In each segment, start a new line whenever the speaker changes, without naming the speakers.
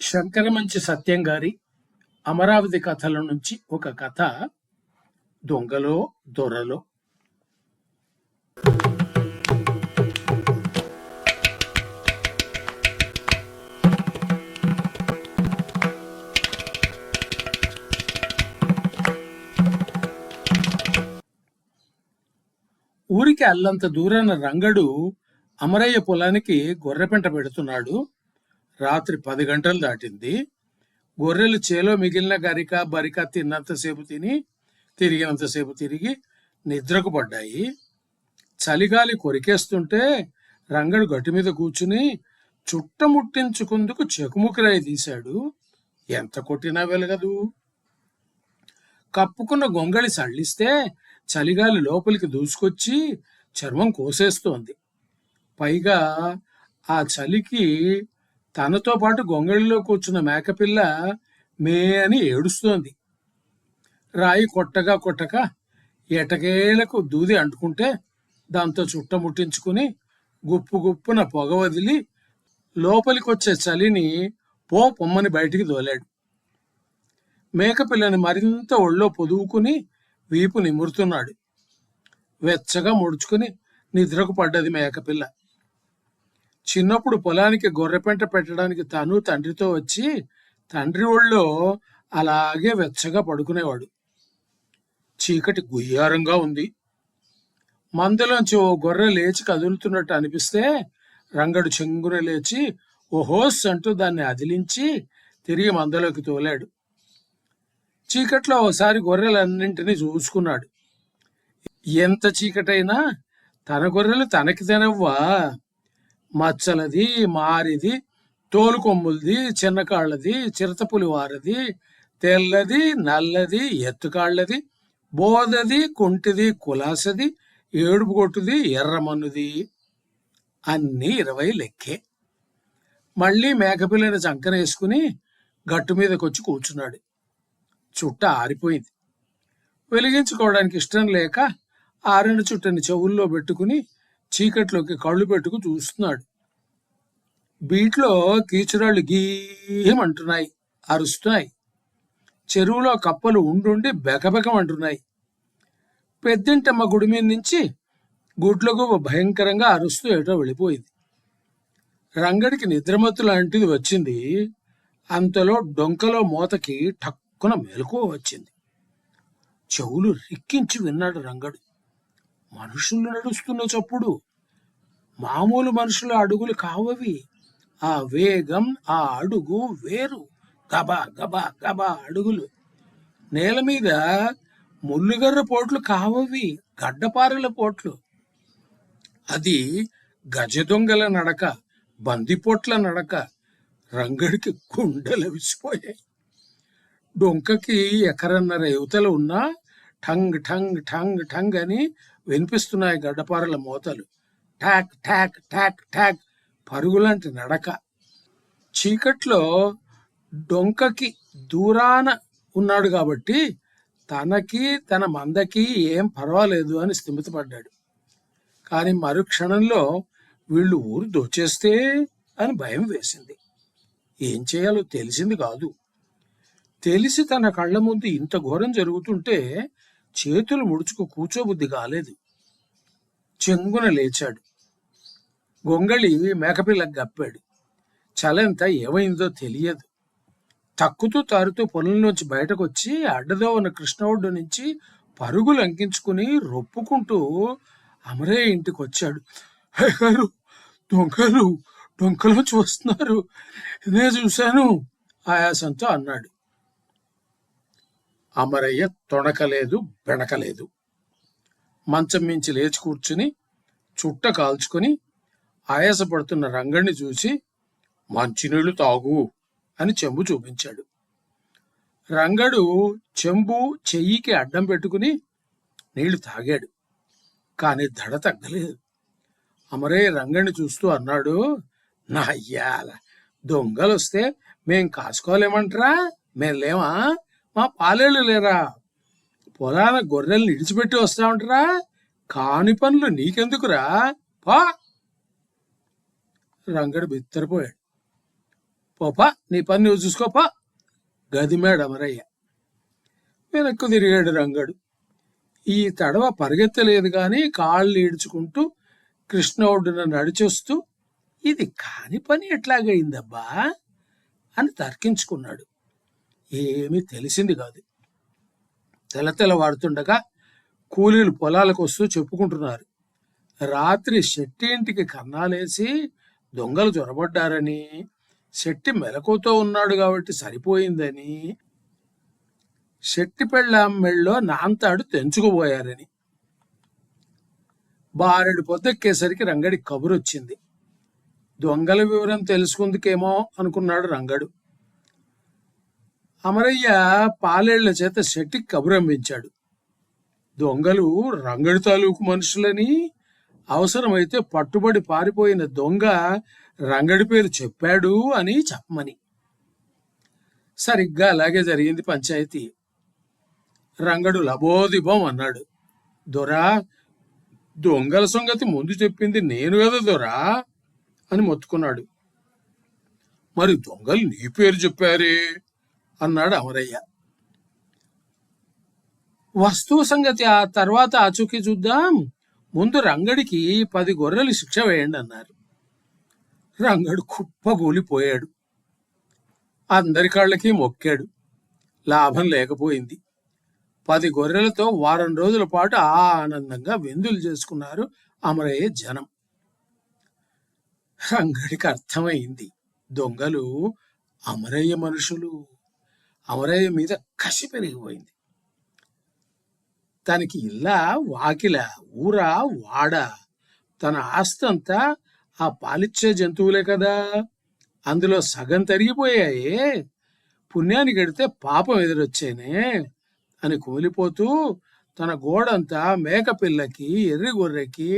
శంకరమంచి సత్యం గారి అమరావతి కథల నుంచి ఒక కథ. దొంగలో దొరలో. ఊరికి అల్లంత దూరాన రంగడు అమరయ్య పొలానికి గొర్రెపెంట పెడుతున్నాడు. రాత్రి 10 గంటలు దాటింది. గొర్రెలు చేలో మిగిలిన గరిక బరిక తిన్నంతసేపు తిని తిరిగినంతసేపు తిరిగి నిద్రకు పడ్డాయి. చలిగాలి కొరికేస్తుంటే రంగడు గట్టి మీద కూర్చుని చుట్టముట్టించుకుందుకు చెకుముకిరాయి తీశాడు. ఎంత కొట్టినా వెలగదు. కప్పుకున్న గొంగళి సళ్ళిస్తే చలిగాలి లోపలికి దూసుకొచ్చి చర్మం కోసేస్తోంది. పైగా ఆ చలికి తనతో పాటు గొంగళిలో కూర్చున్న మేకపిల్ల మే అని ఏడుస్తోంది. రాయి కొట్టగా కొట్టక ఎటకేలకు దూది అంటుకుంటే దాంతో చుట్టముట్టించుకుని గుప్పు గుప్పున పొగ వదిలి లోపలికొచ్చే చలిని పొమ్మని బయటికి దోలాడు. మేకపిల్లని మరింత ఒళ్ళో పొదువుకుని వీపు నిమురుతున్నాడు. వెచ్చగా ముడుచుకుని నిద్రకు పడ్డది మేకపిల్ల. చిన్నప్పుడు పొలానికి గొర్రెపెంట పెట్టడానికి తను తండ్రితో వచ్చి తండ్రి ఒళ్ళో అలాగే వెచ్చగా పడుకునేవాడు. చీకటి గుయ్యారంగా ఉంది. మందలోంచి ఓ గొర్రె లేచి కదులుతున్నట్టు అనిపిస్తే రంగడు చెంగున లేచి ఓహోస్ అంటూ దాన్ని అదిలించి తిరిగి మందలోకి తోలాడు. చీకట్లో ఓసారి గొర్రెలన్నింటినీ చూసుకున్నాడు. ఎంత చీకటైనా తన గొర్రెలు తనకి తినవ్వా. మచ్చలది, మారిది, తోలుకొమ్ములది, చిన్నకాళ్ళది, చిరతపులివారది, తెల్లది, నల్లది, ఎత్తుకాళ్ళది, బోదది, కుంటిది, కులాసది, ఏడుపు కొట్టుది, ఎర్రమన్నుది, అన్నీ 20 లెక్కే. మళ్ళీ మేకపిల్లని చంకనేసుకుని గట్టు మీదకొచ్చి కూర్చున్నాడు. చుట్ట ఆరిపోయింది. వెలిగించుకోవడానికి ఇష్టం లేక ఆరిన చుట్టని చెవుల్లో పెట్టుకుని చీకట్లోకి కళ్ళు పెట్టుకు చూస్తున్నాడు. బీట్లో కీచురాళ్ళు గీయమంటున్నాయి, అరుస్తున్నాయి. చెరువులో కప్పలు ఉండుండి బెకబెకమంటున్నాయి. పెద్దింటమ్మ గుడి మీద నుంచి గుడ్లకు భయంకరంగా అరుస్తూ ఏటో వెళ్ళిపోయింది. రంగడికి నిద్రమత్తు లాంటిది వచ్చింది. అంతలో డొంకలో మోతకి ఠక్కున మెలకువ వచ్చింది. చెవులు రిక్కించి విన్నాడు రంగడు. మనుషులు నడుస్తున్న చప్పుడు. మామూలు మనుషుల అడుగులు కావవి. ఆ వేగం, ఆ అడుగు వేరు. గబా గబా గబా అడుగులు. నేల మీద ముల్లుగర్ర పోట్లు కావవి, గడ్డపారల పోట్లు. అది గజదొంగల నడక, బందిపోట్ల నడక. రంగడికి గుండెలు విసిపోయాయి. డొంకకి ఎకరన్నర యువతలు ఉన్నా ఠంగ్ ఠంగ్ ఠంగ్ ఠంగ్ అని వినిపిస్తున్నాయి గడ్డపారల మోతలు. ఠాక్ ఠాక్ ఠాక్ ఠాక్ పరుగులాంటి నడక. చీకట్లో డొంకకి దూరాన ఉన్నాడు కాబట్టి తనకి తన మందకి ఏం పర్వాలేదు అని స్థిమితపడ్డాడు. కానీ మరుక్షణంలో వీళ్ళు ఊరు దోచేస్తే అని భయం వేసింది. ఏం చేయాలో తెలిసింది కాదు. తెలిసి తన కళ్ళ ముందు ఇంత ఘోరం జరుగుతుంటే చేతులు ముడుచుకు కూర్చోబుద్ధి కాలేదు. చెంగున లేచాడు. గొంగళి మేకపిల్లకు గప్పాడు. చలంత ఏమైందో తెలియదు. తక్కుతూ తారుతూ పొలంలోంచి బయటకొచ్చి అడ్డదో ఉన్న కృష్ణ ఒడ్డు నుంచి పరుగులు అంకించుకుని రొప్పుకుంటూ అమరయ్య ఇంటికి వచ్చాడు. గారు, దొంగలు డొంకలోంచి వస్తున్నారు, నే చూశాను ఆయాసంతో అన్నాడు. అమరయ్య తొణకలేదు, బెణకలేదు. మంచం మించి లేచి కూర్చుని చుట్ట కాల్చుకుని ఆయాసపడుతున్న రంగడిని చూసి మంచినీళ్లు తాగు అని చెంబు చూపించాడు. రంగడు చెంబు చెయ్యికి అడ్డం పెట్టుకుని నీళ్లు తాగాడు. కానీ దడ తగ్గలేదు. అమరయ్య రంగడిని చూస్తూ అన్నాడు, నా అయ్యాల దొంగలొస్తే మేం కాసుకోలేమంటరా? మేం లేవా? మా పాలేళ్ళు లేరా? పొలాన గొర్రెల్ని ఇడిచిపెట్టి వస్తామంటరా? కాని పనులు నీకెందుకురా? పా! రంగడు బిత్తరపోయాడు. పోపా, నీ పని నువ్వు చూసుకోపా, గదిమాడు అమరయ్య. వెనక్కు తిరిగాడు రంగడు. ఈ తడవ పరిగెత్తలేదు గాని కాళ్ళు ఈడ్చుకుంటూ కృష్ణ ఒడ్డున నడిచొస్తూ ఇది కాని పని ఎట్లాగైందబ్బా అని తర్కించుకున్నాడు. ఏమీ తెలిసింది కాదు. తెల్లవాడుతుండగా కూలీలు పొలాలకు వస్తూ చెప్పుకుంటున్నారు. రాత్రి శెట్టి ఇంటికి కన్నాలేసి దొంగలు చొరబడ్డారని, శెట్టి మెలకుతో ఉన్నాడు కాబట్టి సరిపోయిందని, శెట్టి పెళ్ళాం మెళ్ళో నాంతాడు తెంచుకుపోయారని. బారెడు పొద్దెక్కేసరికి రంగడి కబురొచ్చింది. దొంగల వివరం తెలుసుకుందుకేమో అనుకున్నాడు రంగడు. అమరయ్య పాలేళ్ల చేత శెట్టికి కబురంపించాడు. దొంగలు రంగడి తాలూకు మనుషులని, అవసరమైతే పట్టుబడి పారిపోయిన దొంగ రంగడి పేరు చెప్పాడు అని చెప్పమని. సరిగ్గా అలాగే జరిగింది పంచాయతీ. రంగడు లబోదిబం అన్నాడు. దొరా, దొంగల సంగతి ముందు చెప్పింది నేను కదా దొరా అని మొత్తుకున్నాడు. మరి దొంగలు నీ పేరు చెప్పారే అన్నాడు అమరయ్య. వస్తువు సంగతి ఆ తర్వాత ఆచూకీ చూద్దాం, ముందు రంగడికి 10 గొర్రెలు శిక్ష వేయండి అన్నారు. రంగడు కుప్పగూలిపోయాడు. అందరి కాళ్ళకి మొక్కాడు. లాభం లేకపోయింది. 10 గొర్రెలతో వారం రోజుల పాటు ఆనందంగా విందులు చేసుకున్నారు అమరయ్య జనం. రంగడికి అర్థమైంది, దొంగలు అమరయ్య మనుషులు. అమరయ్య మీద కసి పెరిగిపోయింది. తనకి ఇల్లా, వాకిల, ఊరా, వాడ, తన ఆస్తంతా ఆ పాలిచ్చే జంతువులే కదా, అందులో సగం తరిగిపోయాయే, పుణ్యానికి ఎడితే పాపం ఎదురొచ్చేనే అని కూలిపోతూ తన గోడంతా మేకపిల్లకి, ఎర్రి గొర్రెకి,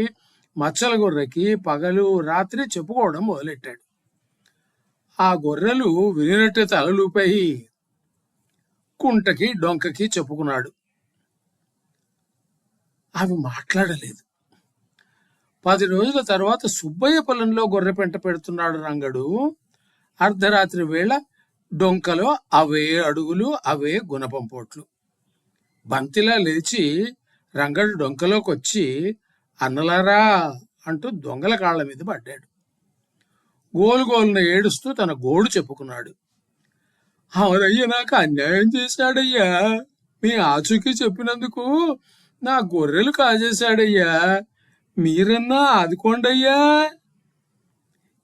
మచ్చల గొర్రెకి పగలు రాత్రి చెప్పుకోవడం మొదలెట్టాడు. ఆ గొర్రెలు వినినట్టే తలలూపాయి. కుంటకి డొంకకి చెప్పుకున్నాడు. అవి మాట్లాడలేదు. 10 రోజుల తర్వాత సుబ్బయ్య పొలంలో గొర్రె పెంట పెడుతున్నాడు రంగడు. అర్ధరాత్రి వేళ డొంకలో అవే అడుగులు, అవే గుణపంపోట్లు. బంతిలా లేచి రంగడు డొంకలోకి వచ్చి అన్నలారా అంటూ దొంగల కాళ్ల మీద పడ్డాడు. గోలుగోలున ఏడుస్తూ తన గోడు చెప్పుకున్నాడు. అమరయ్య నాకు అన్యాయం చేశాడయ్యా, మీ ఆచూకీ చెప్పినందుకు నా గొర్రెలు కాజేశాడయ్యా, మీరన్నా ఆదుకోండయ్యా.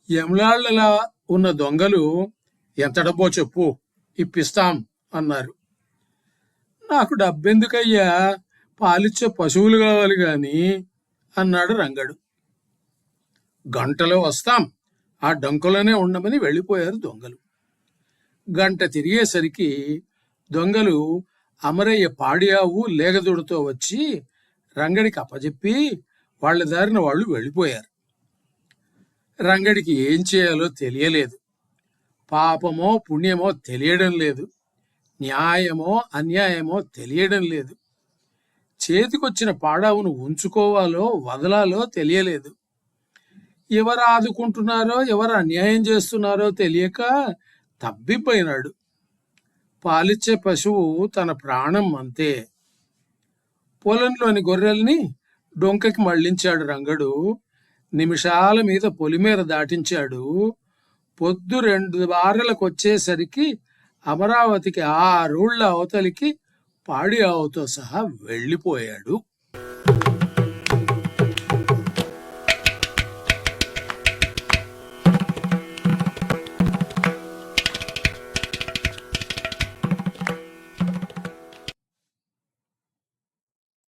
యమలాళ్లలా ఉన్న దొంగలు ఎంత డబ్బో చెప్పు, ఇప్పిస్తాం అన్నారు. నాకు డబ్బెందుకయ్యా, పాలిచ్చే పశువులు కావాలి గాని అన్నాడు రంగడు. గంటలో వస్తాం, ఆ డొంకలోనే ఉండమని వెళ్ళిపోయారు దొంగలు. గంట తిరిగేసరికి దొంగలు అమరయ్య పాడియావు లేగదుడితో వచ్చి రంగడికి అప్పజెప్పి వాళ్ళ దారిన వాళ్ళు వెళ్ళిపోయారు. రంగడికి ఏం చేయాలో తెలియలేదు. పాపమో పుణ్యమో తెలియడం లేదు. న్యాయమో అన్యాయమో తెలియడం లేదు. చేతికొచ్చిన పాడావును ఉంచుకోవాలో వదలాలో తెలియలేదు. ఎవరు ఆదుకుంటున్నారో ఎవరు అన్యాయం చేస్తున్నారో తెలియక తబ్బిపోయినాడు. పాలిచ్చే పశువు తన ప్రాణం అంతే. పొలంలోని గొర్రెల్ని డొంకకి మళ్లించాడు రంగడు. నిమిషాల మీద పొలిమేర దాటించాడు. పొద్దు 2 బారెలకు వచ్చేసరికి అమరావతికి 6 ఊళ్ళ అవతలికి పాడి ఆవుతో సహా వెళ్ళిపోయాడు.